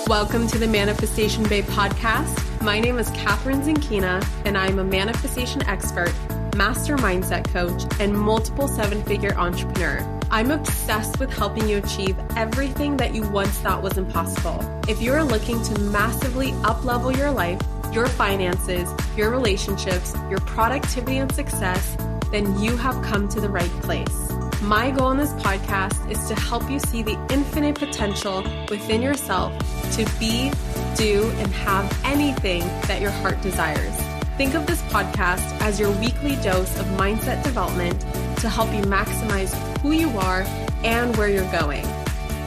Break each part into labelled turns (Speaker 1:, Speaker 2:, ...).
Speaker 1: Welcome to the Manifestation Babe podcast. My name is Catherine Zinkina, and I'm a manifestation expert, master mindset coach, and multiple seven-figure entrepreneur. I'm obsessed with helping you achieve everything that you once thought was impossible. If you're looking to massively up-level your life, your finances, your relationships, your productivity and success, then you have come to the right place. My goal in this podcast is to help you see the infinite potential within yourself to be, do, and have anything that your heart desires. Think of this podcast as your weekly dose of mindset development to help you maximize who you are and where you're going.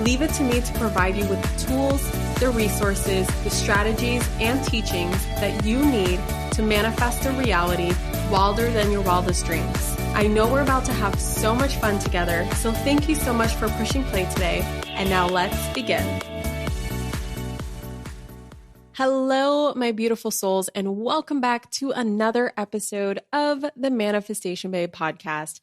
Speaker 1: Leave it to me to provide you with the tools, the resources, the strategies, and teachings that you need to manifest a reality wilder than your wildest dreams. I know we're about to have so much fun together, so thank you so much for pushing play today. And now let's begin. Hello, my beautiful souls, and welcome back to another episode of the Manifestation Babe podcast.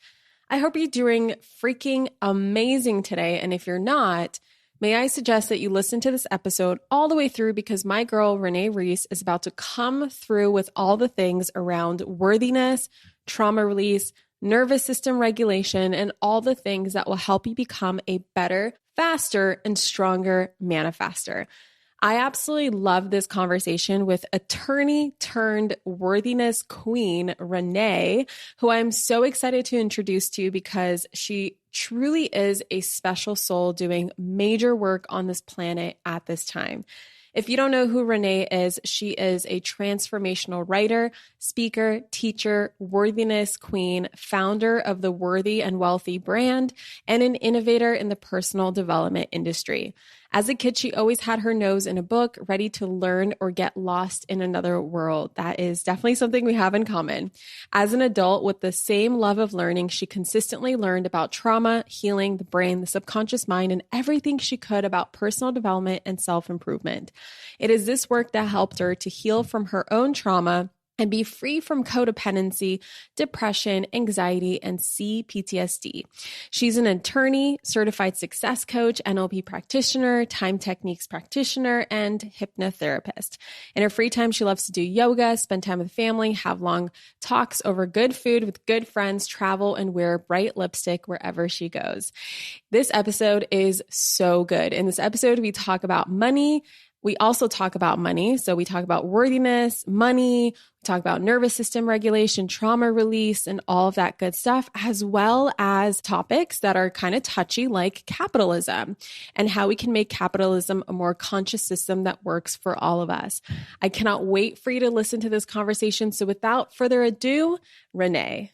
Speaker 1: I hope you're doing freaking amazing today. And if you're not, may I suggest that you listen to this episode all the way through because my girl, Renee Reese, is about to come through with all the things around worthiness, trauma release, nervous system regulation, and all the things that will help you become a better, faster, and stronger manifester. I absolutely love this conversation with attorney turned worthiness queen, Renee, who I'm so excited to introduce to you because she truly is a special soul doing major work on this planet at this time. If you don't know who Renee is, she is a transformational writer, speaker, teacher, worthiness queen, founder of the Worthy and Wealthy brand, and an innovator in the personal development industry. As a kid, she always had her nose in a book, ready to learn or get lost in another world. That is definitely something we have in common. As an adult with the same love of learning, she consistently learned about trauma, healing, the brain, the subconscious mind, and everything she could about personal development and self-improvement. It is this work that helped her to heal from her own trauma and be free from codependency, depression, anxiety, and c-PTSD. She's an attorney, certified success coach, NLP practitioner, time techniques practitioner, and hypnotherapist. In her free time, she loves to do yoga, spend time with family, have long talks over good food with good friends, travel, and wear bright lipstick wherever she goes. This episode is so good. In this episode, we talk about money. We also talk about money. So we talk about worthiness, money, we talk about nervous system regulation, trauma release, and all of that good stuff, as well as topics that are kind of touchy like capitalism and how we can make capitalism a more conscious system that works for all of us. I cannot wait for you to listen to this conversation. So without further ado, Renee.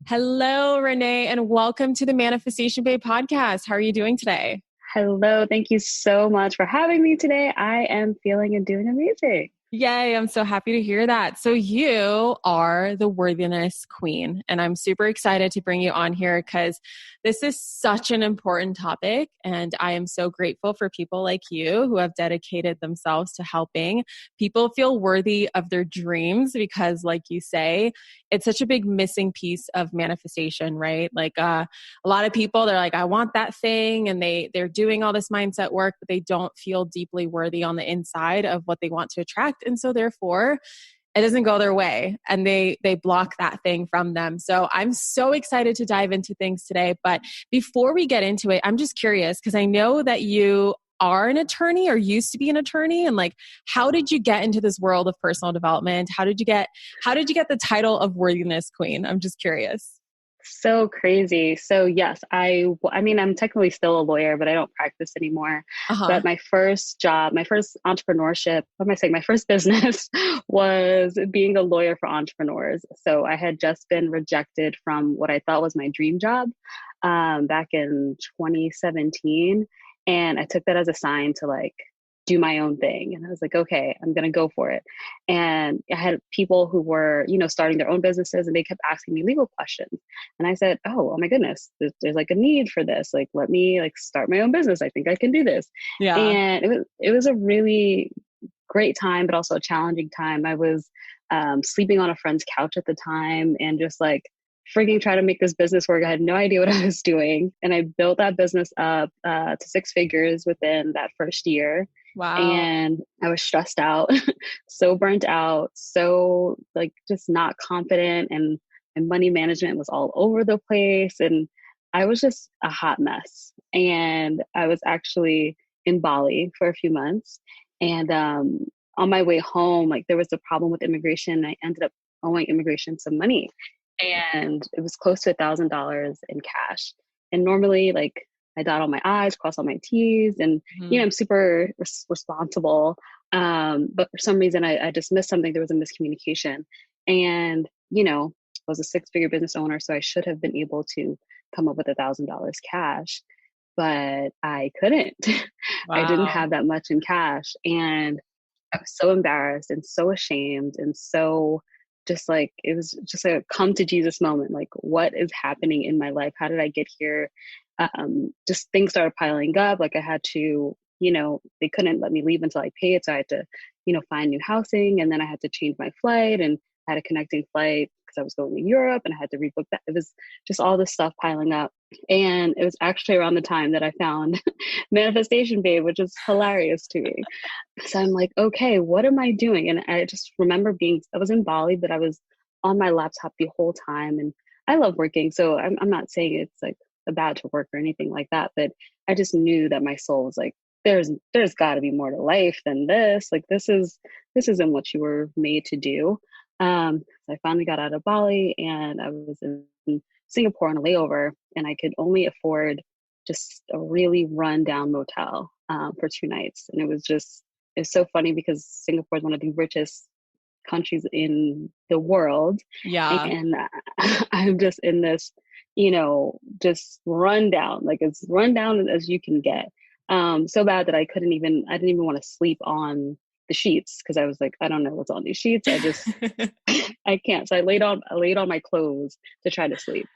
Speaker 1: Hello, Renee, and welcome to the Manifestation Babe podcast. How are you doing today?
Speaker 2: Hello. Thank you so much for having me today. I am feeling and doing amazing.
Speaker 1: Yay. I'm so happy to hear that. So you are the worthiness queen, and I'm super excited to bring you on here because this is such an important topic. And I am so grateful for people like you who have dedicated themselves to helping people feel worthy of their dreams because, like you say, it's such a big missing piece of manifestation, right? Like a lot of people, they're like, I want that thing. And they're doing all this mindset work, but they don't feel deeply worthy on the inside of what they want to attract. And so therefore, it doesn't go their way and they block that thing from them. So I'm so excited to dive into things today. But before we get into it, I'm just curious because I know that you are an attorney or used to be an attorney. And like, how did you get into this world of personal development? How did you get the title of Worthiness Queen? I'm just curious.
Speaker 2: So crazy. So yes, I mean, I'm technically still a lawyer, but I don't practice anymore. But my first job, my first entrepreneurship, what am I saying? My first business was being a lawyer for entrepreneurs. So I had just been rejected from what I thought was my dream job back in 2017. And I took that as a sign to like do my own thing. And I was like, okay, I'm going to go for it. And I had people who were, starting their own businesses and they kept asking me legal questions. And I said, oh my goodness, there's like a need for this. Like, let me like start my own business. I think I can do this. Yeah. And it was a really great time, but also a challenging time. I was sleeping on a friend's couch at the time and just like frigging trying to make this business work. I had no idea what I was doing. And I built that business up to 6 figures within that first year.
Speaker 1: Wow.
Speaker 2: And I was stressed out, so burnt out, so like just not confident, and money management was all over the place. And I was just a hot mess. And I was actually in Bali for a few months. And on my way home, like there was a problem with immigration. I ended up owing immigration some money, and it was close to $1,000 in cash. And normally, like, I dot all my I's, cross all my T's, and I'm super responsible. But for some reason, I just missed something. There was a miscommunication, and I was a six-figure business owner, so I should have been able to come up with $1,000 cash, but I couldn't. I didn't
Speaker 1: Wow.
Speaker 2: have that much in cash, and I was so embarrassed and so ashamed and so just like it was just a come to Jesus moment. Like, what is happening in my life? How did I get here? Just things started piling up. Like, I had to, they couldn't let me leave until I paid. So I had to, find new housing, and then I had to change my flight, and I had a connecting flight because I was going to Europe, and I had to rebook that. It was just all this stuff piling up. And it was actually around the time that I found Manifestation Babe, which is hilarious to me. So I'm like, okay, what am I doing? And I just remember I was in Bali, but I was on my laptop the whole time. And I love working. So I'm not saying it's like bad to work or anything like that, but I just knew that my soul was like, there's got to be more to life than this. Like, this isn't what you were made to do. So I finally got out of Bali, and I was in Singapore on a layover, and I could only afford just a really run down motel for 2 nights. And it's so funny because Singapore is one of the richest countries in the world.
Speaker 1: Yeah.
Speaker 2: And I'm just in this, just rundown, like as rundown as you can get. So bad that I didn't even want to sleep on the sheets because I was like, I don't know what's on these sheets. I can't. So I laid on my clothes to try to sleep.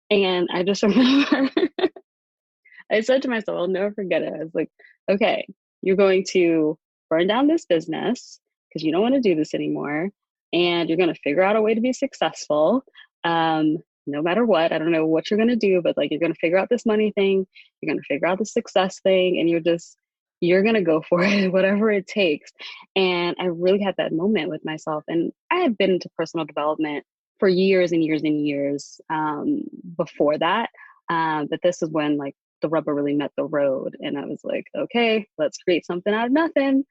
Speaker 2: And I just remember I said to myself, I'll never forget it. I was like, okay, you're going to burn down this business because you don't want to do this anymore. And you're going to figure out a way to be successful. No matter what. I don't know what you're going to do, but like, you're going to figure out this money thing. You're going to figure out the success thing. And you're going to go for it, whatever it takes. And I really had that moment with myself. And I had been into personal development for years and years and years before that. But this is when like the rubber really met the road. And I was like, okay, let's create something out of nothing.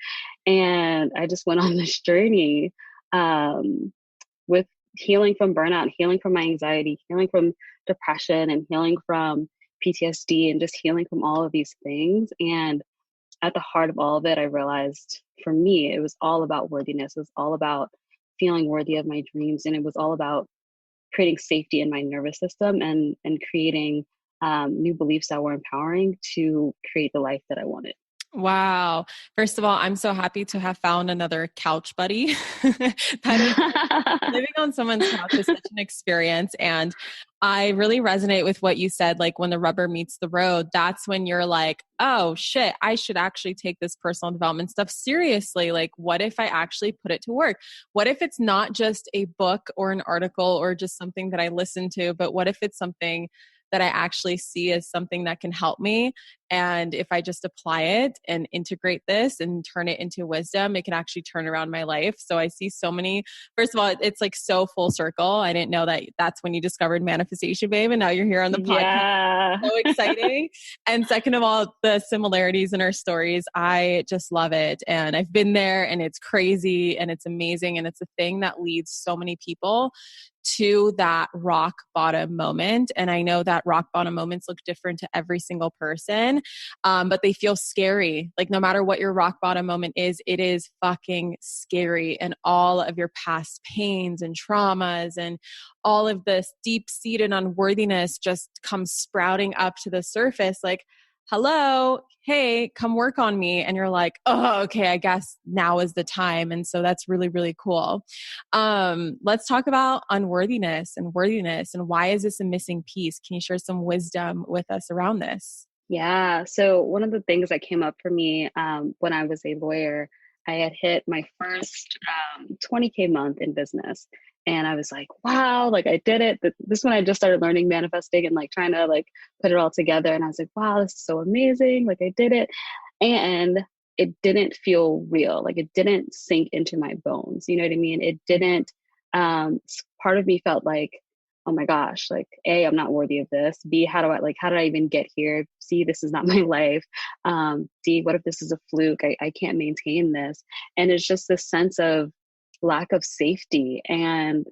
Speaker 2: And I just went on this journey with healing from burnout, healing from my anxiety, healing from depression, and healing from PTSD, and just healing from all of these things. And at the heart of all of it, I realized for me, it was all about worthiness. It was all about feeling worthy of my dreams. And it was all about creating safety in my nervous system, and creating new beliefs that were empowering to create the life that I wanted.
Speaker 1: Wow. First of all, I'm so happy to have found another couch buddy. Living on someone's couch is such an experience. And I really resonate with what you said. Like, when the rubber meets the road, that's when you're like, oh shit, I should actually take this personal development stuff seriously. Like, what if I actually put it to work? What if it's not just a book or an article or just something that I listen to, but what if it's something that I actually see as something that can help me? And if I just apply it and integrate this and turn it into wisdom, it can actually turn around my life. So I see so many, first of all, it's like so full circle. I didn't know that that's when you discovered Manifestation Babe, and now you're here on the podcast.
Speaker 2: Yeah.
Speaker 1: So exciting. And second of all, the similarities in our stories, I just love it. And I've been there, and it's crazy, and it's amazing. And it's a thing that leads so many people to that rock bottom moment. And I know that rock bottom moments look different to every single person, but they feel scary. Like, no matter what your rock bottom moment is, it is fucking scary. And all of your past pains and traumas and all of this deep-seated unworthiness just comes sprouting up to the surface. Like, hello, hey, come work on me. And you're like, oh, okay, I guess now is the time. And so that's really, really cool. Let's talk about unworthiness and worthiness, and why is this a missing piece? Can you share some wisdom with us around this?
Speaker 2: Yeah. So one of the things that came up for me when I was a lawyer, I had hit my first 20K month in business. And I was like, wow, like I did it. This one I just started learning manifesting and like trying to like put it all together. And I was like, wow, this is so amazing. Like I did it. And it didn't feel real. Like it didn't sink into my bones. You know what I mean? It didn't, part of me felt like, oh my gosh, like A, I'm not worthy of this. B, how did I even get here? C, this is not my life. D, what if this is a fluke? I can't maintain this. And it's just this sense of lack of safety. And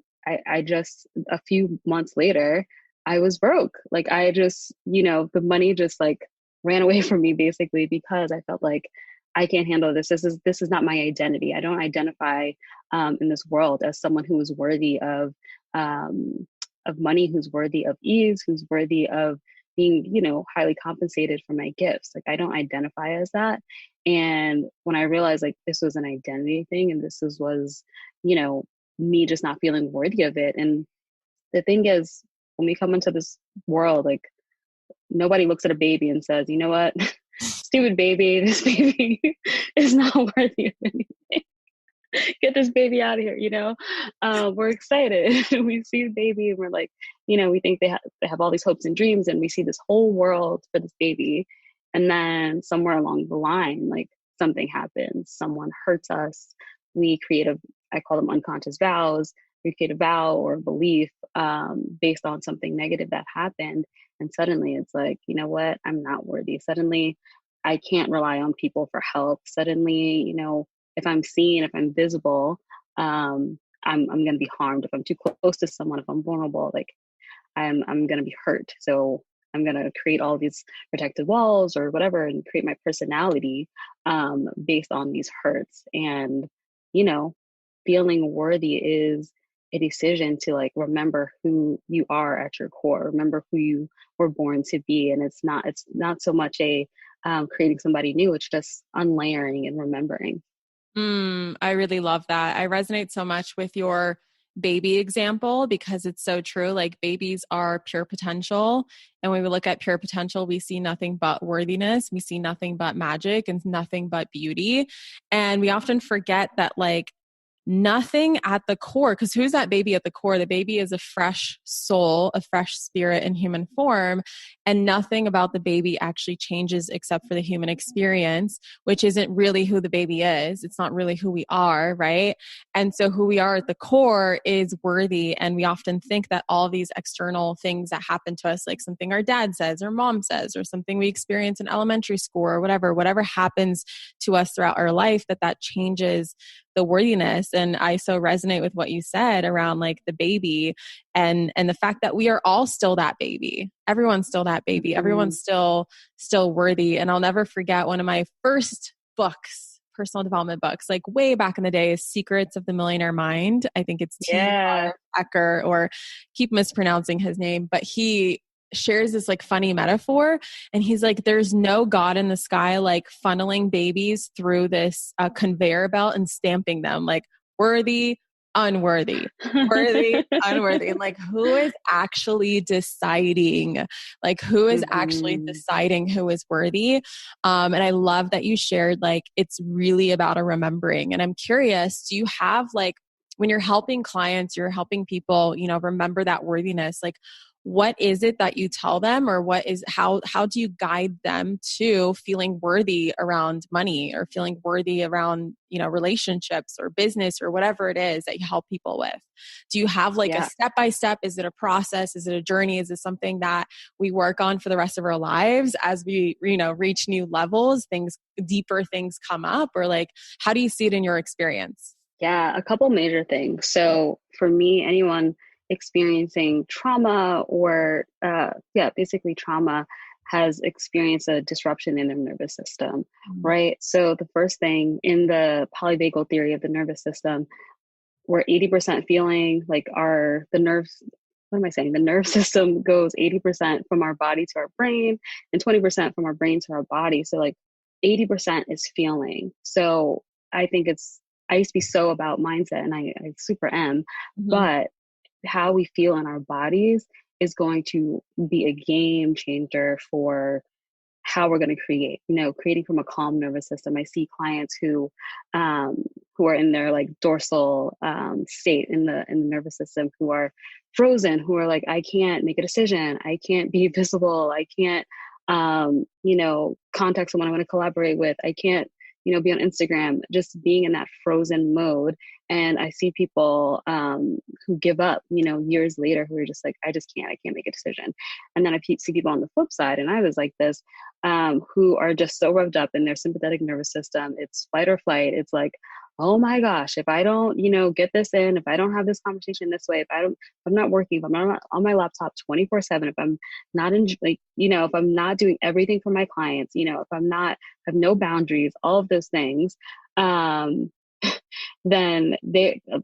Speaker 2: I just, a few months later, I was broke. Like I just, the money just like ran away from me basically because I felt like I can't handle this. This is not my identity. I don't identify in this world as someone who is worthy of money, who's worthy of ease, who's worthy of being, highly compensated for my gifts. Like I don't identify as that. And when I realized like this was an identity thing and was, me just not feeling worthy of it. And the thing is, when we come into this world, like nobody looks at a baby and says, you know what, stupid baby, this baby is not worthy of anything. Get this baby out of here, we're excited. We see the baby and we're like, we think they have all these hopes and dreams, and we see this whole world for this baby. And then somewhere along the line, like something happens, someone hurts us. We create I call them unconscious vows. We create a vow or a belief based on something negative that happened. And suddenly it's like, you know what, I'm not worthy. Suddenly I can't rely on people for help. Suddenly, if I'm seen, if I'm visible, I'm going to be harmed. If I'm too close to someone, if I'm vulnerable, like I'm going to be hurt. So I'm going to create all these protective walls or whatever and create my personality based on these hurts. And, feeling worthy is a decision to like remember who you are at your core, remember who you were born to be. And it's not so much a creating somebody new, it's just unlayering and remembering.
Speaker 1: I really love that. I resonate so much with your baby example because it's so true. Like babies are pure potential. And when we look at pure potential, we see nothing but worthiness. We see nothing but magic and nothing but beauty. And we often forget that like nothing at the core, because who's that baby at the core? The baby is a fresh soul, a fresh spirit in human form, and nothing about the baby actually changes except for the human experience, which isn't really who the baby is. It's not really who we are, right? And so who we are at the core is worthy. And we often think that all these external things that happen to us, like something our dad says or mom says, or something we experience in elementary school or whatever happens to us throughout our life, that changes the worthiness. And I so resonate with what you said around like the baby and the fact that we are all still that baby. Everyone's still that baby. Mm-hmm. Everyone's still worthy. And I'll never forget one of my first books, personal development books, like way back in the day, is Secrets of the Millionaire Mind. I think it's T.I.M.E, or keep mispronouncing his name, but he shares this like funny metaphor. And he's like, there's no God in the sky, like funneling babies through this conveyor belt and stamping them like worthy, unworthy, worthy, unworthy. And like, who is actually deciding, who is worthy? And I love that you shared, like, it's really about a remembering. And I'm curious, do you have like, when you're helping clients, you're helping people, remember that worthiness, like, what is it that you tell them, or how do you guide them to feeling worthy around money, or feeling worthy around, relationships or business or whatever it is that you help people with? Do you have like a step-by-step? Is it a process? Is it a journey? Is it something that we work on for the rest of our lives as we, reach new levels, deeper things come up, or like, how do you see it in your experience?
Speaker 2: Yeah, a couple major things. So for me, anyone experiencing trauma or basically trauma has experienced a disruption in their nervous system, right? So the first thing in the polyvagal theory of the nervous system, we're 80% feeling, like the nerves, what am I saying? The nerve system goes 80% from our body to our brain and 20% from our brain to our body. So like 80% is feeling. So I think I used to be so about mindset, and I super am, but how we feel in our bodies is going to be a game changer for how we're going to creating from a calm nervous system. I see clients who are in their like dorsal state in the nervous system, who are frozen, who are like, I can't make a decision, I can't be visible, I can't contact someone I want to collaborate with, I can't be on Instagram, just being in that frozen mode. And I see people who give up, years later, who are just like, I can't make a decision. And then I see people on the flip side, and I was like this, who are just so revved up in their sympathetic nervous system. It's fight or flight. It's like, oh my gosh, if I don't, get this in, if I don't have this conversation this way, if I'm not working, if I'm not on my laptop 24/7, if I'm not if I'm not doing everything for my clients, if I'm not, have no boundaries, all of those things, then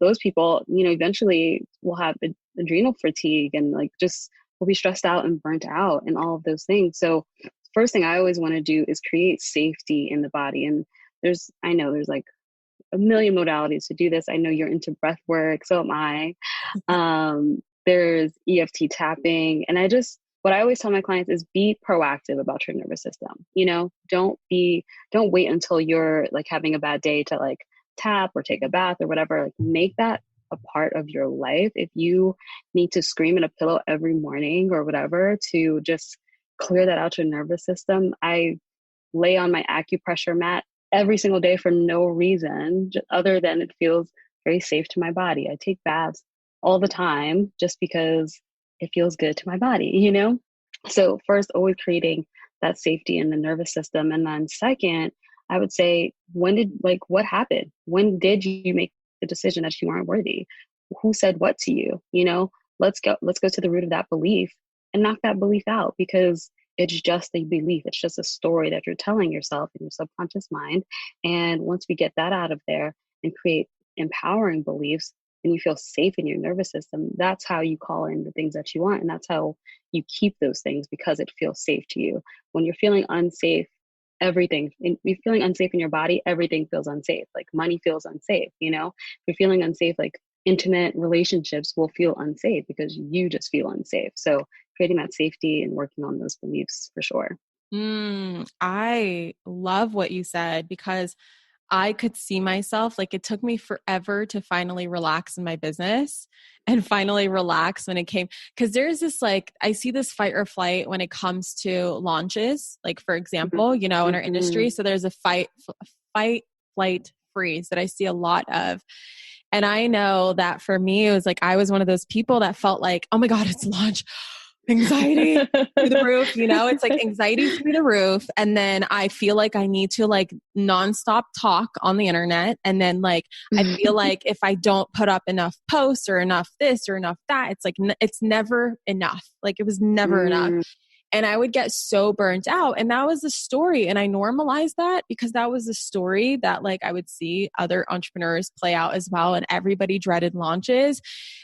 Speaker 2: those people, eventually will have adrenal fatigue and like just will be stressed out and burnt out and all of those things. So first thing I always want to do is create safety in the body. And I know there's like a million modalities to do this. I know you're into breath work, so am I. There's EFT tapping. And what I always tell my clients is be proactive about your nervous system. Don't wait until you're like having a bad day to like tap or take a bath or whatever. Like make that a part of your life. If you need to scream in a pillow every morning or whatever to just clear that out your nervous system, I lay on my acupressure mat every single day for no reason other than it feels very safe to my body. I take baths all the time just because it feels good to my body, So first, always creating that safety in the nervous system. And then second, I would say, what happened? When did you make the decision that you aren't worthy? Who said what to you? Let's go to the root of that belief and knock that belief out, because it's just a belief. It's just a story that you're telling yourself in your subconscious mind. And once we get that out of there and create empowering beliefs, and you feel safe in your nervous system, that's how you call in the things that you want. And that's how you keep those things, because it feels safe to you. When you're feeling unsafe, you're feeling unsafe in your body, everything feels unsafe. Like money feels unsafe, If you're feeling unsafe, like intimate relationships will feel unsafe because you just feel unsafe. So creating that safety and working on those beliefs for sure.
Speaker 1: I love what you said, because I could see myself, like it took me forever to finally relax in my business and finally relax when it came, because there's this I see this fight or flight when it comes to launches, like for example, in our industry. So there's a fight, flight, freeze that I see a lot of. And I know that for me, it was like, I was one of those people that felt like, oh my God, it's launch. Anxiety through the roof, it's like anxiety through the roof. And then I feel like I need to nonstop talk on the internet. And then I feel like if I don't put up enough posts or enough this or enough that, it's like, it's never enough. Like it was never enough. And I would get so burnt out. And that was the story. And I normalized that because that was the story that I would see other entrepreneurs play out as well. And everybody dreaded launches.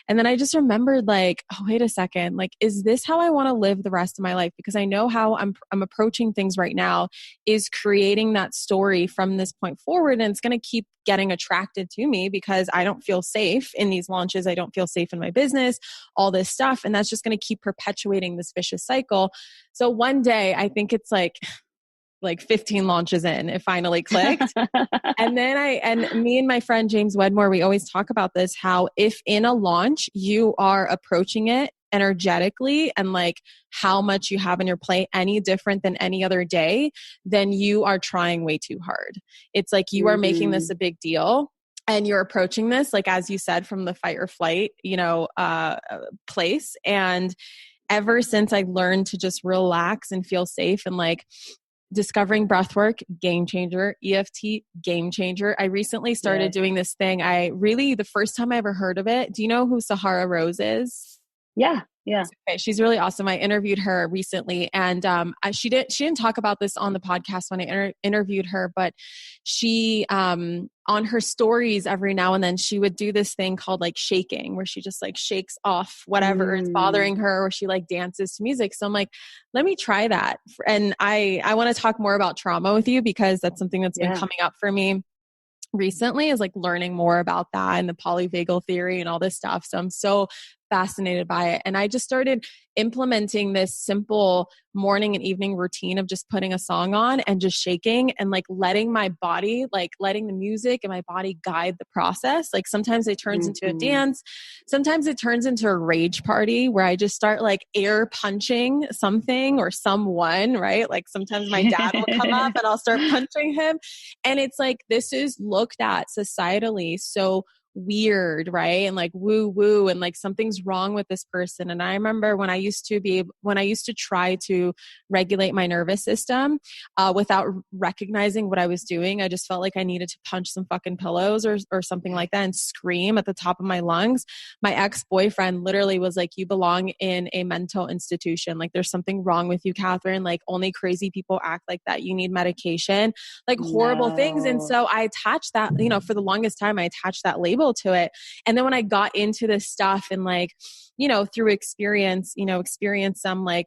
Speaker 1: And then I just remembered oh, wait a second, is this how I want to live the rest of my life? Because I know how I'm approaching things right now is creating that story from this point forward. And it's going to keep getting attracted to me because I don't feel safe in these launches. I don't feel safe in my business, all this stuff. And that's just going to keep perpetuating this vicious cycle. So one day, I think it's like 15 launches in, it finally clicked. And then me and my friend James Wedmore, we always talk about this, how if in a launch you are approaching it energetically and how much you have on your plate any different than any other day, then you are trying way too hard. It's like you are making this a big deal. And you're approaching this, as you said, from the fight or flight, place. And ever since I learned to just relax and feel safe and discovering breathwork, game changer, EFT, game changer. I recently started doing this thing. The first time I ever heard of it, do you know who Sahara Rose is?
Speaker 2: Yeah. Yeah.
Speaker 1: Okay, she's really awesome. I interviewed her recently, and she didn't talk about this on the podcast when I interviewed her, but she on her stories every now and then she would do this thing called shaking, where she just shakes off whatever is bothering her, or she dances to music. So I'm like, let me try that. And I want to talk more about trauma with you, because that's something that's been coming up for me recently, is learning more about that and the polyvagal theory and all this stuff. So I'm so fascinated by it. And I just started implementing this simple morning and evening routine of just putting a song on and just shaking and like letting my body, like letting the music and my body guide the process. Like sometimes it turns into a dance. Sometimes it turns into a rage party where I just start like air punching something or someone, right? Like sometimes my dad will come up and I'll start punching him. And it's like, this is looked at societally so weird, right? And like woo woo, and like something's wrong with this person. And I remember when I used to try to regulate my nervous system without recognizing what I was doing, I just felt like I needed to punch some fucking pillows or something like that and scream at the top of my lungs. My ex-boyfriend literally was like, you belong in a mental institution. Like there's something wrong with you, Catherine. Like only crazy people act like that. You need medication, like horrible things. And so I attached that, for the longest time, I attached that label to it. And then when I got into this stuff and like, through experience some like,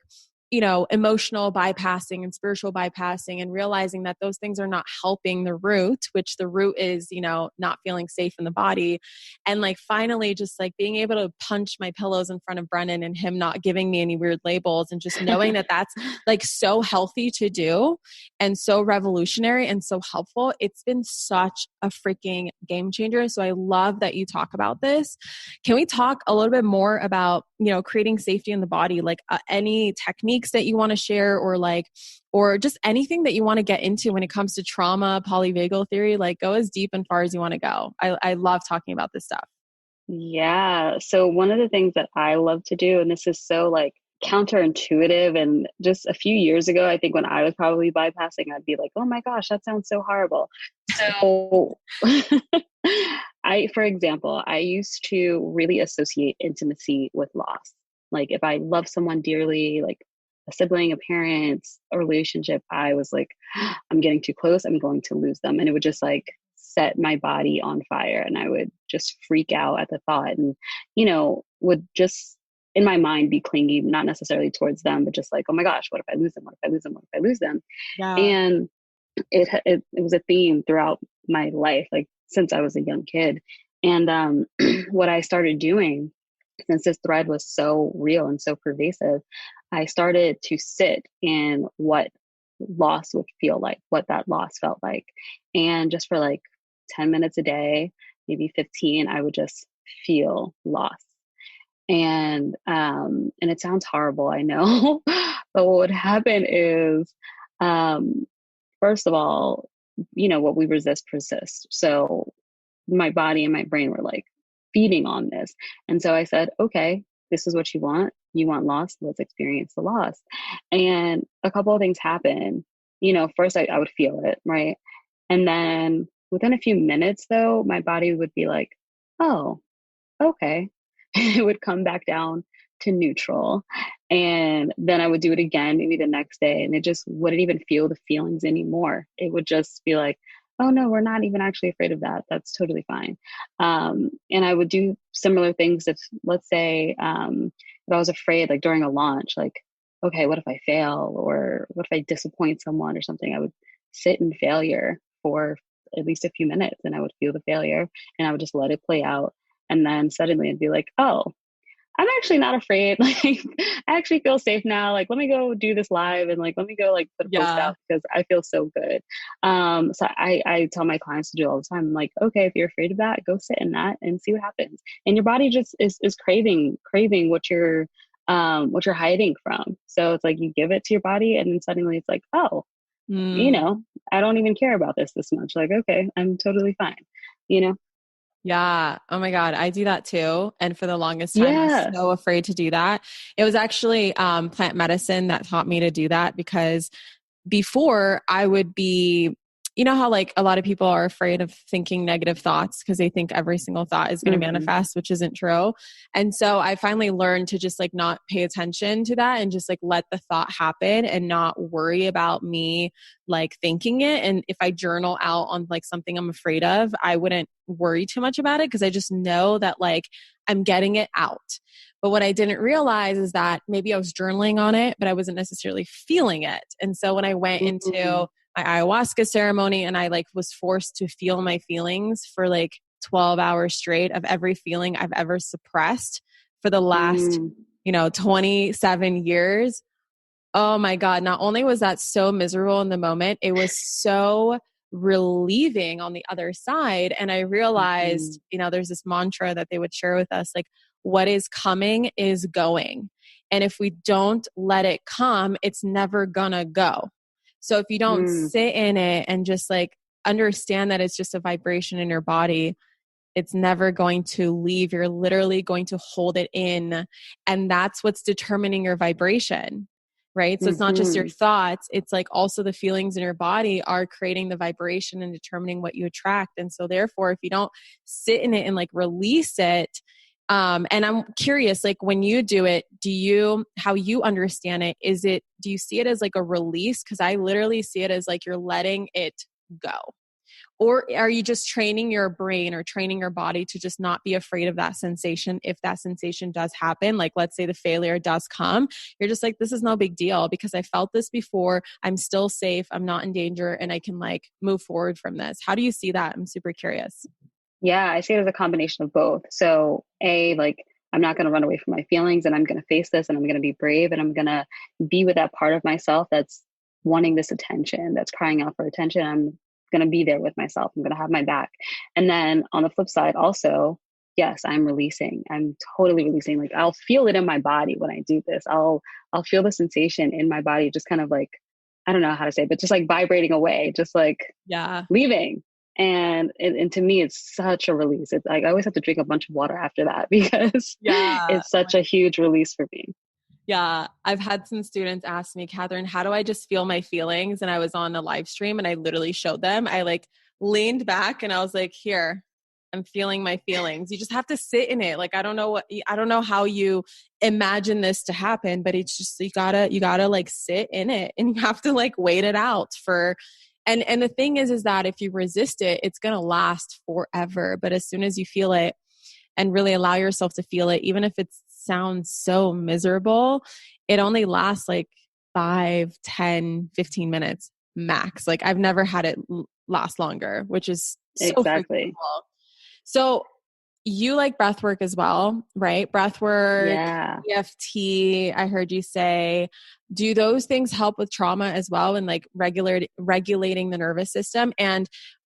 Speaker 1: emotional bypassing and spiritual bypassing and realizing that those things are not helping the root, which the root is, not feeling safe in the body. And like finally just like being able to punch my pillows in front of Brennan and him not giving me any weird labels and just knowing that that's like so healthy to do and so revolutionary and so helpful. It's been such a freaking game changer. So I love that you talk about this. Can we talk a little bit more about, creating safety in the body, like any techniques that you want to share or just anything that you want to get into when it comes to trauma, polyvagal theory? Like go as deep and far as you want to go. I love talking about this stuff.
Speaker 2: Yeah. So one of the things that I love to do, and this is so like counterintuitive, and just a few years ago, I think when I was probably bypassing, I'd be like, oh my gosh, that sounds so horrible. So for example, I used to really associate intimacy with loss. Like if I love someone dearly, like a sibling, a parent, a relationship, I was like, I'm getting too close, I'm going to lose them. And it would just like set my body on fire. And I would just freak out at the thought and, would just in my mind be clingy, not necessarily towards them, but just like, oh my gosh, what if I lose them? What if I lose them? What if I lose them?
Speaker 1: Yeah.
Speaker 2: And it was a theme throughout my life, like since I was a young kid. And what I started doing, since this thread was so real and so pervasive, I started to sit in what loss would feel like, what that loss felt like. And just for like 10 minutes a day, maybe 15, I would just feel loss. And it sounds horrible, I know, but what would happen is, first of all, what we resist persists. So my body and my brain were like feeding on this. And so I said, okay, this is what you want. You want loss. Let's experience the loss. And a couple of things happen. First I would feel it, right? And then within a few minutes though, my body would be like, oh, okay. It would come back down to neutral. And then I would do it again, maybe the next day, and it just wouldn't even feel the feelings anymore. It would just be like, oh no, we're not even actually afraid of that. That's totally fine. And I would do similar things if, let's say, if I was afraid, like during a launch, like, okay, what if I fail? Or what if I disappoint someone or something? I would sit in failure for at least a few minutes and I would feel the failure and I would just let it play out. And then suddenly I'd be like, oh, I'm actually not afraid. Like, I actually feel safe now. Like, let me go do this live and like, let me go like put a post out because I feel so good. So I tell my clients to do all the time. I'm like, okay, if you're afraid of that, go sit in that and see what happens. And your body just is craving what you're hiding from. So it's like you give it to your body and then suddenly it's like, oh, I don't even care about this much. Like, okay, I'm totally fine,
Speaker 1: Yeah. Oh my God. I do that too. And for the longest time, I was so afraid to do that. It was actually plant medicine that taught me to do that because before I would be, how like a lot of people are afraid of thinking negative thoughts because they think every single thought is going to manifest, which isn't true. And so I finally learned to just like not pay attention to that and just like let the thought happen and not worry about me like thinking it. And if I journal out on like something I'm afraid of, I wouldn't worry too much about it because I just know that like I'm getting it out. But what I didn't realize is that maybe I was journaling on it, but I wasn't necessarily feeling it. And so when I went into my ayahuasca ceremony and I like was forced to feel my feelings for like 12 hours straight of every feeling I've ever suppressed for the last, 27 years. Oh my God. Not only was that so miserable in the moment, it was so relieving on the other side. And I realized, there's this mantra that they would share with us, like, what is coming is going. And if we don't let it come, it's never gonna go. So if you don't sit in it and just like understand that it's just a vibration in your body, it's never going to leave. You're literally going to hold it in. And that's what's determining your vibration, right? So it's not just your thoughts. It's like also the feelings in your body are creating the vibration and determining what you attract. And so therefore, if you don't sit in it and like release it, and I'm curious, like when you do it, how you understand it, do you see it as like a release? Cause I literally see it as like you're letting it go. Or are you just training your brain or training your body to just not be afraid of that sensation? If that sensation does happen, like let's say the failure does come, you're just like, this is no big deal because I felt this before. I'm still safe. I'm not in danger and I can like move forward from this. How do you see that? I'm super curious.
Speaker 2: Yeah, I see it as a combination of both. So like I'm not going to run away from my feelings and I'm going to face this and I'm going to be brave and I'm going to be with that part of myself that's wanting this attention, that's crying out for attention. I'm going to be there with myself. I'm going to have my back. And then on the flip side, also, yes, I'm releasing. I'm totally releasing. Like I'll feel it in my body when I do this. I'll feel the sensation in my body, just kind of like, I don't know how to say it, but just like vibrating away, just like leaving. And to me, it's such a release. It's like I always have to drink a bunch of water after that because it's such a huge release for me.
Speaker 1: Yeah. I've had some students ask me, Catherine, how do I just feel my feelings? And I was on a live stream and I literally showed them. I like leaned back and I was like, here, I'm feeling my feelings. You just have to sit in it. Like, I don't know how you imagine this to happen, but it's just, you gotta like sit in it and you have to like wait it out and the thing is that if you resist it, it's going to last forever. But as soon as you feel it and really allow yourself to feel it, even if it sounds so miserable, it only lasts like 5, 10, 15 minutes max. Like I've never had it last longer, which is so
Speaker 2: exactly
Speaker 1: cool. So you like breath work as well, right? Breath work, EFT, I heard you say. Do those things help with trauma as well and like regulating the nervous system? And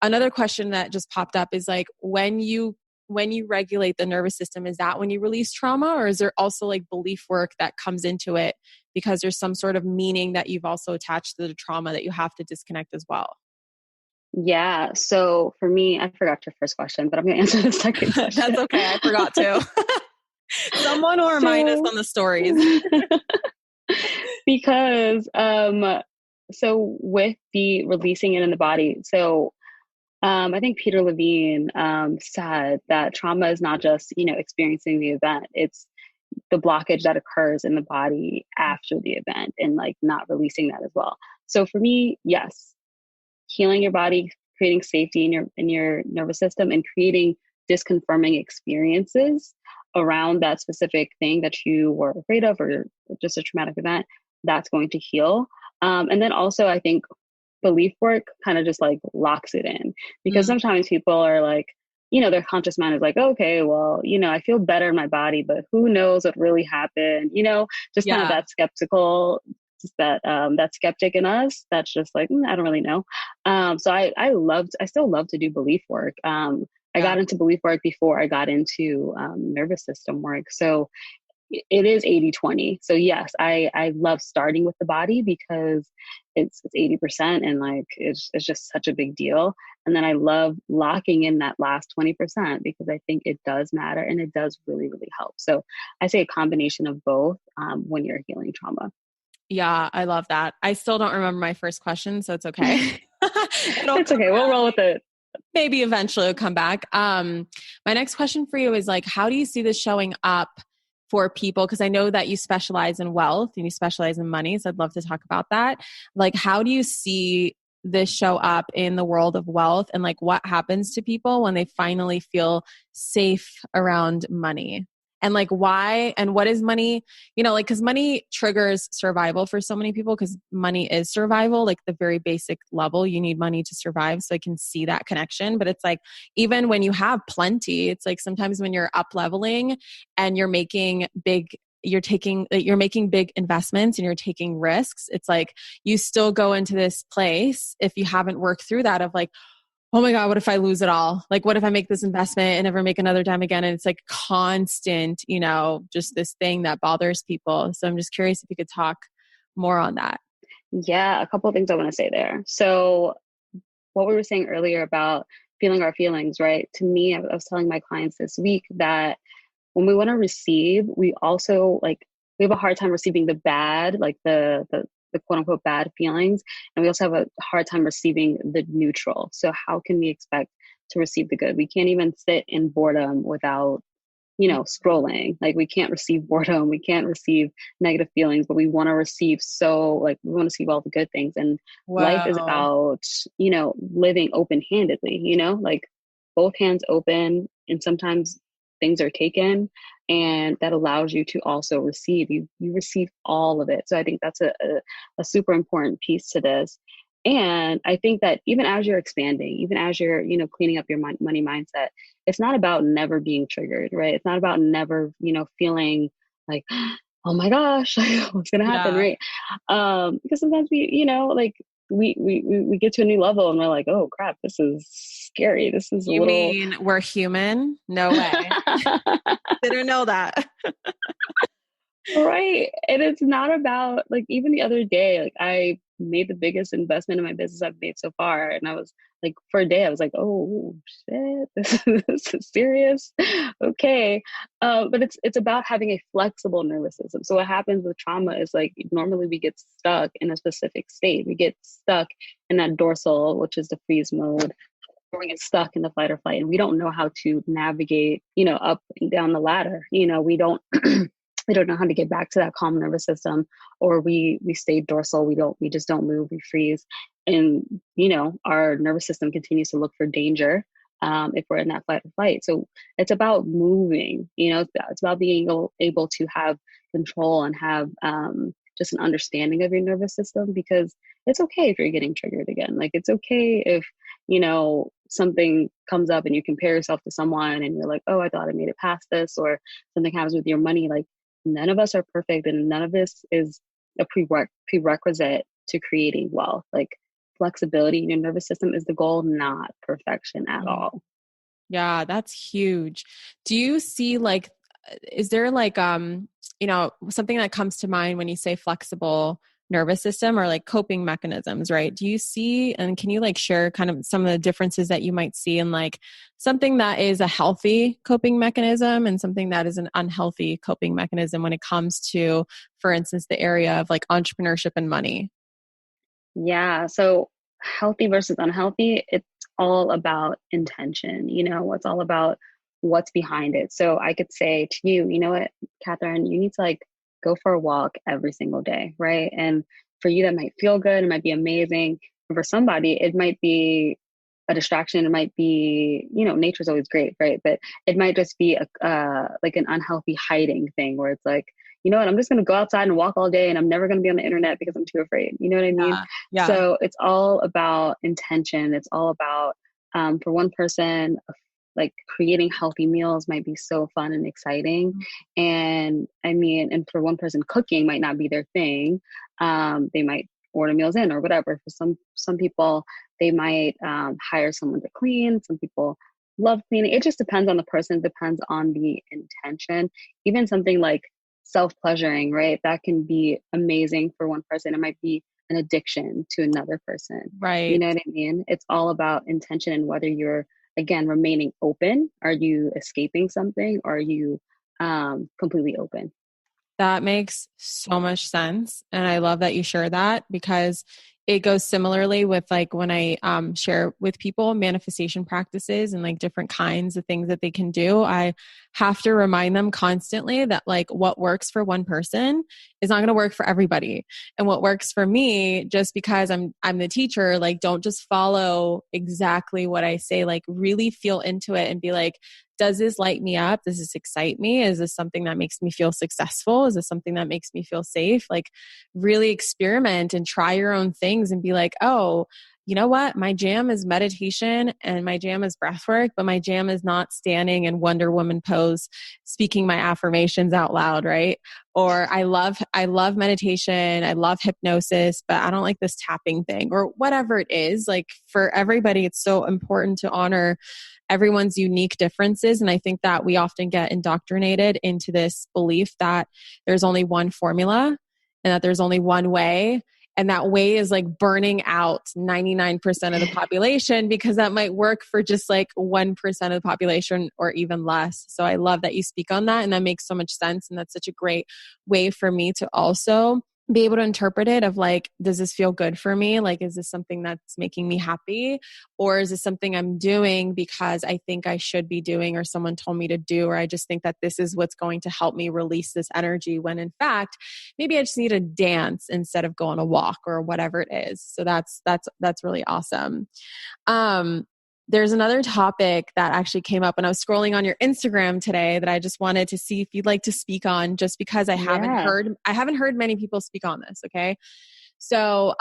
Speaker 1: another question that just popped up is like, when you regulate the nervous system, is that when you release trauma, or is there also like belief work that comes into it because there's some sort of meaning that you've also attached to the trauma that you have to disconnect as well?
Speaker 2: Yeah. So for me, I forgot your first question, but I'm going to answer the second question.
Speaker 1: That's okay. I forgot to. Someone will remind us on the stories.
Speaker 2: Because, so with the releasing it in the body, so I think Peter Levine said that trauma is not just, experiencing the event. It's the blockage that occurs in the body after the event and like not releasing that as well. So for me, yes, healing your body, creating safety in your nervous system, and creating disconfirming experiences around that specific thing that you were afraid of or just a traumatic event, that's going to heal. And then also I think belief work kind of just like locks it in, because sometimes people are like, their conscious mind is like, okay, well, I feel better in my body, but who knows what really happened, just kind of that skeptical, that skeptic in us that's just like, I don't really know. So I still love to do belief work. I got into belief work before I got into nervous system work. So it is 80-20. So yes, I love starting with the body because it's 80% and like it's just such a big deal. And then I love locking in that last 20% because I think it does matter and it does really, really help. So I say a combination of both when you're healing trauma.
Speaker 1: Yeah, I love that. I still don't remember my first question, so it's okay.
Speaker 2: It's okay. We'll roll with it.
Speaker 1: Maybe eventually it'll come back. My next question for you is like, how do you see this showing up for people? Because I know that you specialize in wealth and you specialize in money. So I'd love to talk about that. Like, how do you see this show up in the world of wealth, and like what happens to people when they finally feel safe around money? And like why and what is money, like, because money triggers survival for so many people, because money is survival, like the very basic level. You need money to survive. So I can see that connection. But it's like, even when you have plenty, it's like sometimes when you're up leveling and you're making big investments and you're taking risks, it's like you still go into this place, if you haven't worked through that, of like, oh my God, what if I lose it all? Like, what if I make this investment and never make another dime again? And it's like constant, just this thing that bothers people. So I'm just curious if you could talk more on that.
Speaker 2: Yeah, a couple of things I want to say there. So what we were saying earlier about feeling our feelings, right? To me, I was telling my clients this week that when we want to receive, we also we have a hard time receiving the bad, like the quote unquote bad feelings. And we also have a hard time receiving the neutral. So how can we expect to receive the good? We can't even sit in boredom without, scrolling. Like, we can't receive boredom. We can't receive negative feelings, but we want to receive we want to receive all the good things. And life is about, living open-handedly, like both hands open, and sometimes things are taken, and that allows you to also receive. You receive all of it. So I think that's a super important piece to this. And I think that even as you're expanding, even as you're, cleaning up your money mindset, it's not about never being triggered, right? It's not about never, feeling like, oh my gosh, what's going to happen, right? Because sometimes we get to a new level and we're like, oh crap, this is scary. This is
Speaker 1: You mean we're human? No way. Didn't know that.
Speaker 2: Right. And it's not about, even the other day, I made the biggest investment in my business I've made so far. And I was like, for a day, I was like, oh shit, this is serious. Okay. But it's about having a flexible nervous system. So what happens with trauma is, normally we get stuck in a specific state. We get stuck in that dorsal, which is the freeze mode, or we get stuck in the fight or flight, and we don't know how to navigate, up and down the ladder. We don't we don't know how to get back to that calm nervous system, or we stay dorsal. We just don't move. We freeze, and our nervous system continues to look for danger if we're in that fight or flight. So it's about moving. It's about being able to have control and have just an understanding of your nervous system, because it's okay if you're getting triggered again. It's okay if something comes up and you compare yourself to someone and you're like, oh, I thought I made it past this, or something happens with your money. None of us are perfect, and none of this is a prerequisite to creating wealth. Flexibility in your nervous system is the goal, not perfection at all.
Speaker 1: Yeah, that's huge. Do you see is there something that comes to mind when you say flexible nervous system, or coping mechanisms, right? Do you see, and can you share kind of some of the differences that you might see in something that is a healthy coping mechanism and something that is an unhealthy coping mechanism when it comes to, for instance, the area of entrepreneurship and money?
Speaker 2: Yeah. So healthy versus unhealthy, it's all about intention. It's all about what's behind it. So I could say to you, you know what, Catherine, you need to go for a walk every single day, right? And for you, that might feel good. It might be amazing. And for somebody, it might be a distraction. It might be, nature's always great, right? But it might just be an unhealthy hiding thing, where it's like, you know what, I'm just going to go outside and walk all day, and I'm never going to be on the internet because I'm too afraid. You know what I mean?
Speaker 1: Yeah.
Speaker 2: So it's all about intention. It's all about, for one person, creating healthy meals might be so fun and exciting. And and for one person, cooking might not be their thing. They might order meals in or whatever. For some people, they might hire someone to clean. Some people love cleaning. It just depends on the person, depends on the intention. Even something like self-pleasuring, right? That can be amazing for one person. It might be an addiction to another person.
Speaker 1: Right.
Speaker 2: You know what I mean? It's all about intention, and whether you're, again, remaining open. Are you escaping something, or are you completely open?
Speaker 1: That makes so much sense. And I love that you share that, because it goes similarly with when I share with people manifestation practices and different kinds of things that they can do. I have to remind them constantly that what works for one person is not going to work for everybody. And what works for me, just because I'm the teacher, don't just follow exactly what I say, really feel into it and be does this light me up? Does this excite me? Is this something that makes me feel successful? Is this something that makes me feel safe? Like really experiment and try your own things and be like, oh, you know what? My jam is meditation and my jam is breath work, but my jam is not standing in Wonder Woman pose, speaking my affirmations out loud, right? Or I love meditation. I love hypnosis, but I don't like this tapping thing or whatever it is. Like for everybody, it's so important to honor everyone's unique differences. And I think that we often get indoctrinated into this belief that there's only one formula and that there's only one way. And that way is like burning out 99% of the population because that might work for just like 1% of the population or even less. So I love that you speak on that. And that makes so much sense. And that's such a great way for me to also be able to interpret it of like, does this feel good for me? Like, is this something that's making me happy? Or is this something I'm doing because I think I should be doing or someone told me to do, or I just think that this is what's going to help me release this energy when in fact, maybe I just need to dance instead of go on a walk or whatever it is. So that's really awesome. There's another topic that actually came up when I was scrolling on your Instagram today that I just wanted to see if you'd like to speak on, just because I haven't heard many people speak on this. Okay. So,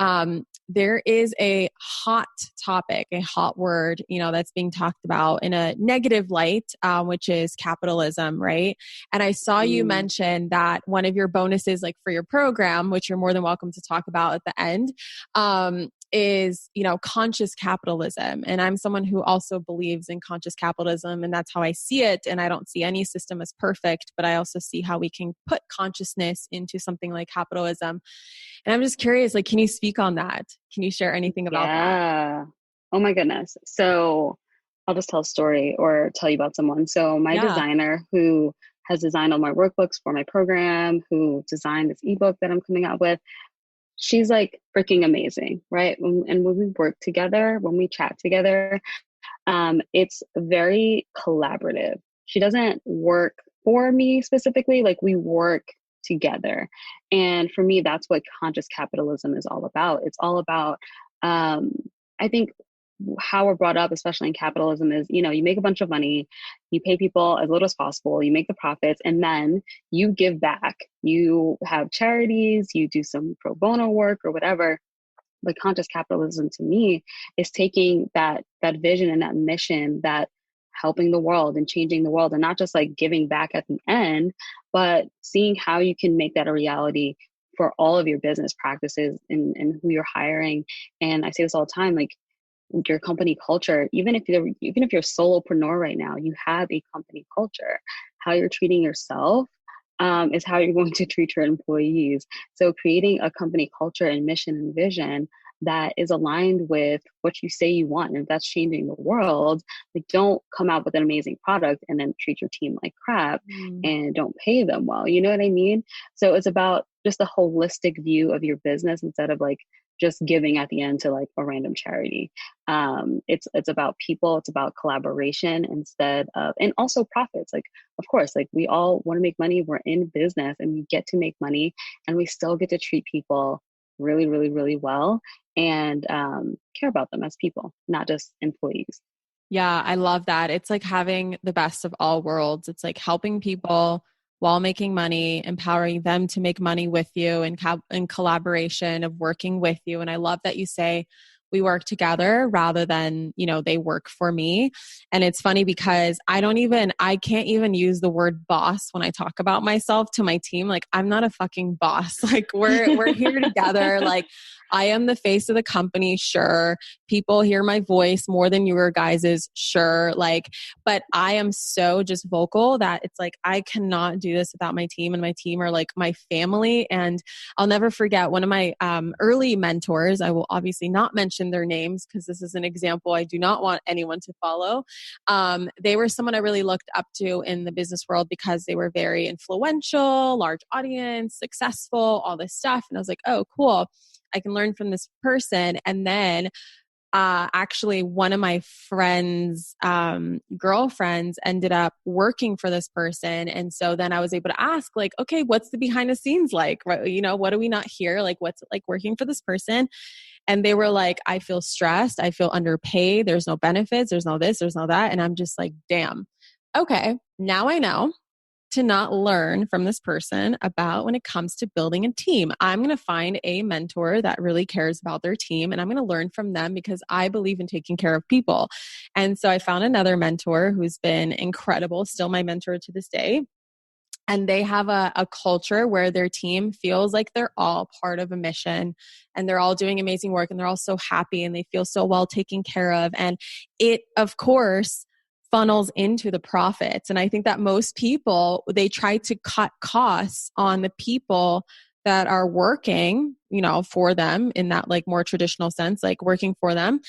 Speaker 1: there is a hot topic, a hot word, that's being talked about in a negative light, which is capitalism, right? And I saw you mention that one of your bonuses, like for your program, which you're more than welcome to talk about at the end, is, conscious capitalism. And I'm someone who also believes in conscious capitalism, and that's how I see it. And I don't see any system as perfect, but I also see how we can put consciousness into something like capitalism. And I'm just curious, like, can you speak on that? Can you share anything about that?
Speaker 2: Yeah. Oh my goodness. So I'll just tell a story or tell you about someone. So my designer who has designed all my workbooks for my program, who designed this ebook that I'm coming out with, she's like freaking amazing, right? And when we work together, when we chat together, it's very collaborative. She doesn't work for me specifically, like we work together. And for me, that's what conscious capitalism is all about. It's all about, I think, how we're brought up, especially in capitalism, is, you make a bunch of money, you pay people as little as possible, you make the profits, and then you give back. You have charities, you do some pro bono work or whatever. But conscious capitalism to me is taking that vision and that mission, that helping the world and changing the world, and not just like giving back at the end, but seeing how you can make that a reality for all of your business practices and who you're hiring. And I say this all the time, like your company culture, even if you're a solopreneur right now, you have a company culture. How you're treating yourself is how you're going to treat your employees. So creating a company culture and mission and vision that is aligned with what you say you want. And if that's changing the world, like don't come out with an amazing product and then treat your team like crap and don't pay them well. You know what I mean? So it's about just a holistic view of your business instead of like just giving at the end to like a random charity. It's about people, it's about collaboration instead of, and also profits. Like, of course, like we all want to make money. We're in business and we get to make money, and we still get to treat people really, really, really well and care about them as people, not just employees.
Speaker 1: Yeah, I love that. It's like having the best of all worlds. It's like helping people while making money, empowering them to make money with you, and in collaboration of working with you. And I love that you say we work together rather than, they work for me. And it's funny because I can't even use the word boss when I talk about myself to my team. Like, I'm not a fucking boss. Like we're here together. Like I am the face of the company. Sure. People hear my voice more than your guys's. Sure. Like, but I am so just vocal that it's like, I cannot do this without my team, and my team are like my family. And I'll never forget one of my early mentors. I will obviously not mention their names because this is an example I do not want anyone to follow. They were someone I really looked up to in the business world because they were very influential, large audience, successful, all this stuff. And I was like, oh, cool. I can learn from this person. And then actually one of my friends' girlfriends ended up working for this person. And so then I was able to ask like, okay, what's the behind the scenes like? Right? What do we not hear? Like, what's it like working for this person? And they were like, I feel stressed. I feel underpaid. There's no benefits. There's no this, there's no that. And I'm just like, damn. okay, now I know to not learn from this person about when it comes to building a team. I'm going to find a mentor that really cares about their team, and I'm going to learn from them because I believe in taking care of people. And so I found another mentor who's been incredible, still my mentor to this day. And they have a culture where their team feels like they're all part of a mission and they're all doing amazing work and they're all so happy and they feel so well taken care of. And it, of course, funnels into the profits. And I think that most people, they try to cut costs on the people that are working, for them in that like more traditional sense, like working for them.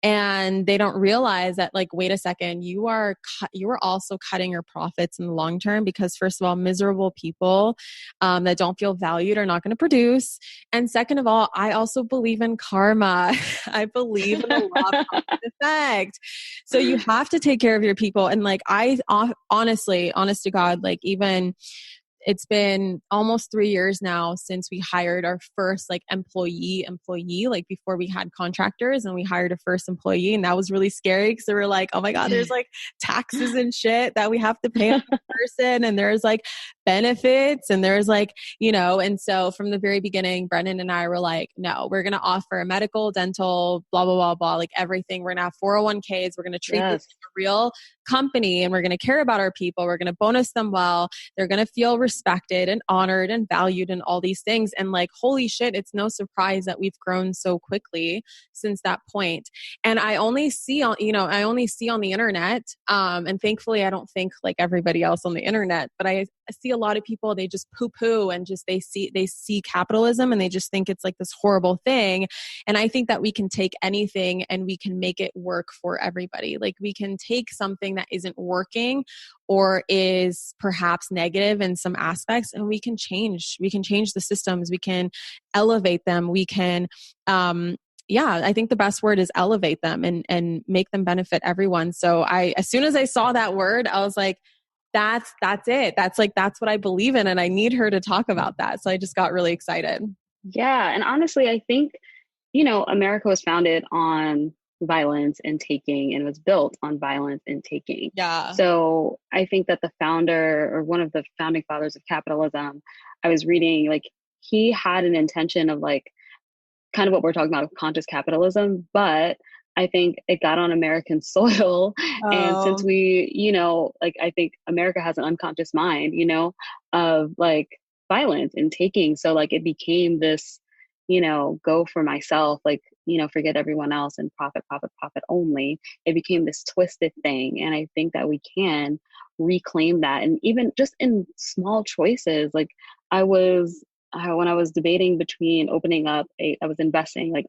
Speaker 1: And they don't realize that like, wait a second, you are also cutting your profits in the long term because first of all, miserable people that don't feel valued are not going to produce. And second of all, I also believe in karma. I believe in the law of cause and effect. So you have to take care of your people. And like, I honestly, honest to God, like even it's been almost 3 years now since we hired our first like employee, like before we had contractors, and we hired a first employee, and that was really scary because they were like, oh my God, there's like taxes and shit that we have to pay on the person. And there's like benefits and there's like, and so from the very beginning, Brendan and I were like, no, we're going to offer medical, dental, blah, blah, blah, blah, like everything. We're going to have 401ks. We're going to treat this like a real company and we're going to care about our people. We're going to bonus them well. They're going to feel respected and honored and valued and all these things. And like, holy shit, it's no surprise that we've grown so quickly since that point. And I only see on the internet, and thankfully I don't think like everybody else on the internet, but I see a lot of people, they just poo-poo and just they see capitalism and they just think it's like this horrible thing. And I think that we can take anything and we can make it work for everybody. Like we can take something that isn't working or is perhaps negative in some aspects and we can change the systems, we can elevate them, we can I think the best word is elevate them and make them benefit everyone. So as soon as I saw that word, I was like, that's it. That's what I believe in. And I need her to talk about that. So I just got really excited.
Speaker 2: Yeah. And honestly, I think, America was founded on violence and taking and was built on violence and taking.
Speaker 1: Yeah.
Speaker 2: So I think that the founder or one of the founding fathers of capitalism, I was reading, like he had an intention of like kind of what we're talking about, conscious capitalism, but I think it got on American soil. Oh. And since we, I think America has an unconscious mind, of like violence and taking. So like it became this, go for myself, like, forget everyone else and profit only. It became this twisted thing. And I think that we can reclaim that. And even just in small choices, like when I was debating between opening up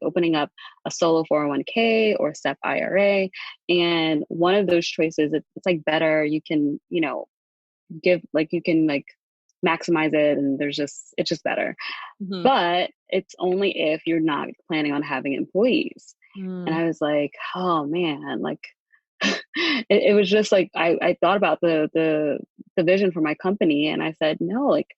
Speaker 2: opening up a solo 401k or SEP IRA. And one of those choices, it's like better, you can, give, like you can like maximize it and it's just better. Mm-hmm. But it's only if you're not planning on having employees. And I was like, oh man, like it was just like, I thought about the vision for my company and I said, no, like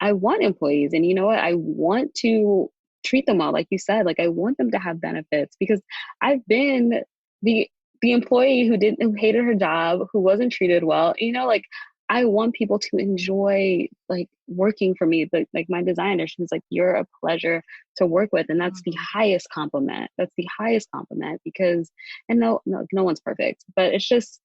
Speaker 2: I want employees. And you know what? I want to treat them well. Like you said, like I want them to have benefits because I've been the employee who hated her job, who wasn't treated well. Like I want people to enjoy like working for me. Like my designer, she was like, you're a pleasure to work with. And that's the highest compliment. That's the highest compliment because, and no one's perfect, but it's just,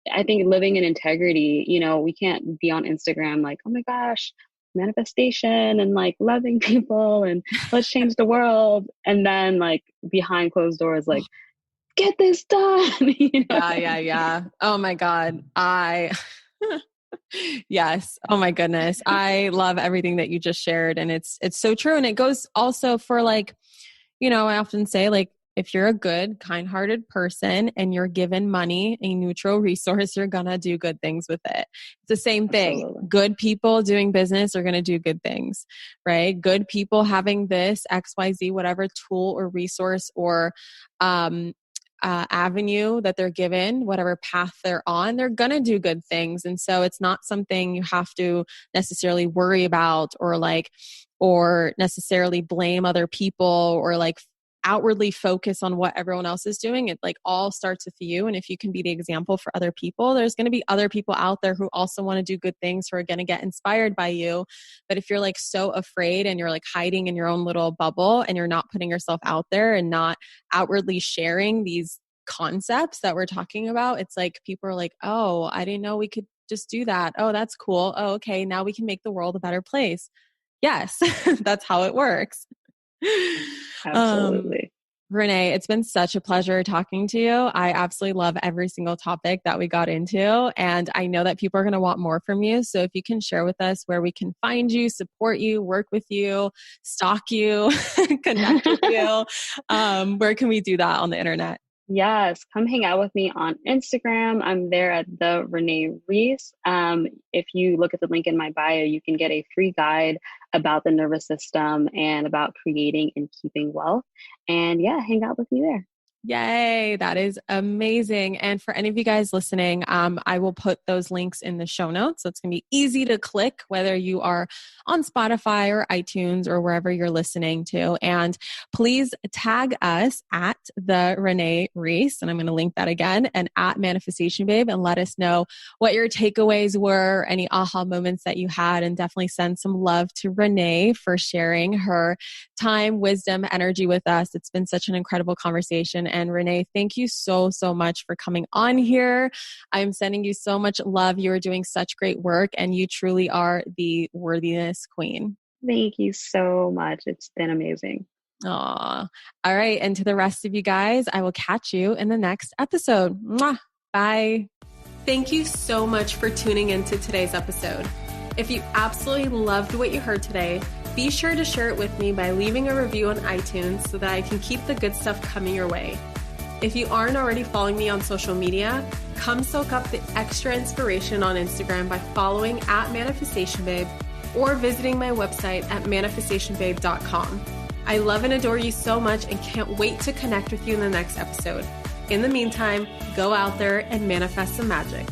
Speaker 2: I think living in integrity, we can't be on Instagram like, oh my gosh, manifestation and like loving people and let's change the world. And then like behind closed doors, like, get this done.
Speaker 1: Yeah. Oh my God. Yes. Oh my goodness. I love everything that you just shared. And it's so true. And it goes also for like, I often say like, if you're a good, kind-hearted person and you're given money, a neutral resource, you're going to do good things with it. It's the same thing. Absolutely. Good people doing business are going to do good things, right? Good people having this XYZ, whatever tool or resource or, avenue that they're given, whatever path they're on, they're going to do good things. And so it's not something you have to necessarily worry about or necessarily blame other people or like outwardly focus on what everyone else is doing. It like all starts with you. And if you can be the example for other people, there's going to be other people out there who also want to do good things, who are going to get inspired by you. But if you're like so afraid and you're like hiding in your own little bubble and you're not putting yourself out there and not outwardly sharing these concepts that we're talking about, it's like people are like, oh, I didn't know we could just do that. Oh, that's cool. Oh, okay. Now we can make the world a better place. Yes, that's how it works.
Speaker 2: Absolutely.
Speaker 1: Renee, it's been such a pleasure talking to you. I absolutely love every single topic that we got into. And I know that people are going to want more from you. So if you can share with us where we can find you, support you, work with you, stalk you, connect with you, where can we do that on the internet?
Speaker 2: Yes, come hang out with me on Instagram. I'm there at the Renee Reese. If you look at the link in my bio, you can get a free guide about the nervous system and about creating and keeping wealth. And yeah, hang out with me there.
Speaker 1: Yay, that is amazing. And for any of you guys listening, I will put those links in the show notes. So it's going to be easy to click, whether you are on Spotify or iTunes or wherever you're listening to. And please tag us at the Renee Reese, and I'm going to link that again, and at Manifestation Babe, and let us know what your takeaways were, any aha moments that you had, and definitely send some love to Renee for sharing her time, wisdom, energy with us. It's been such an incredible conversation. And Renee, thank you so, so much for coming on here. I'm sending you so much love. You are doing such great work, and you truly are the Worthiness Queen.
Speaker 2: Thank you so much. It's been amazing.
Speaker 1: Aw. All right. And to the rest of you guys, I will catch you in the next episode. Mwah. Bye. Thank you so much for tuning into today's episode. If you absolutely loved what you heard today, be sure to share it with me by leaving a review on iTunes so that I can keep the good stuff coming your way. If you aren't already following me on social media, come soak up the extra inspiration on Instagram by following at Manifestation Babe or visiting my website at manifestationbabe.com. I love and adore you so much and can't wait to connect with you in the next episode. In the meantime, go out there and manifest some magic.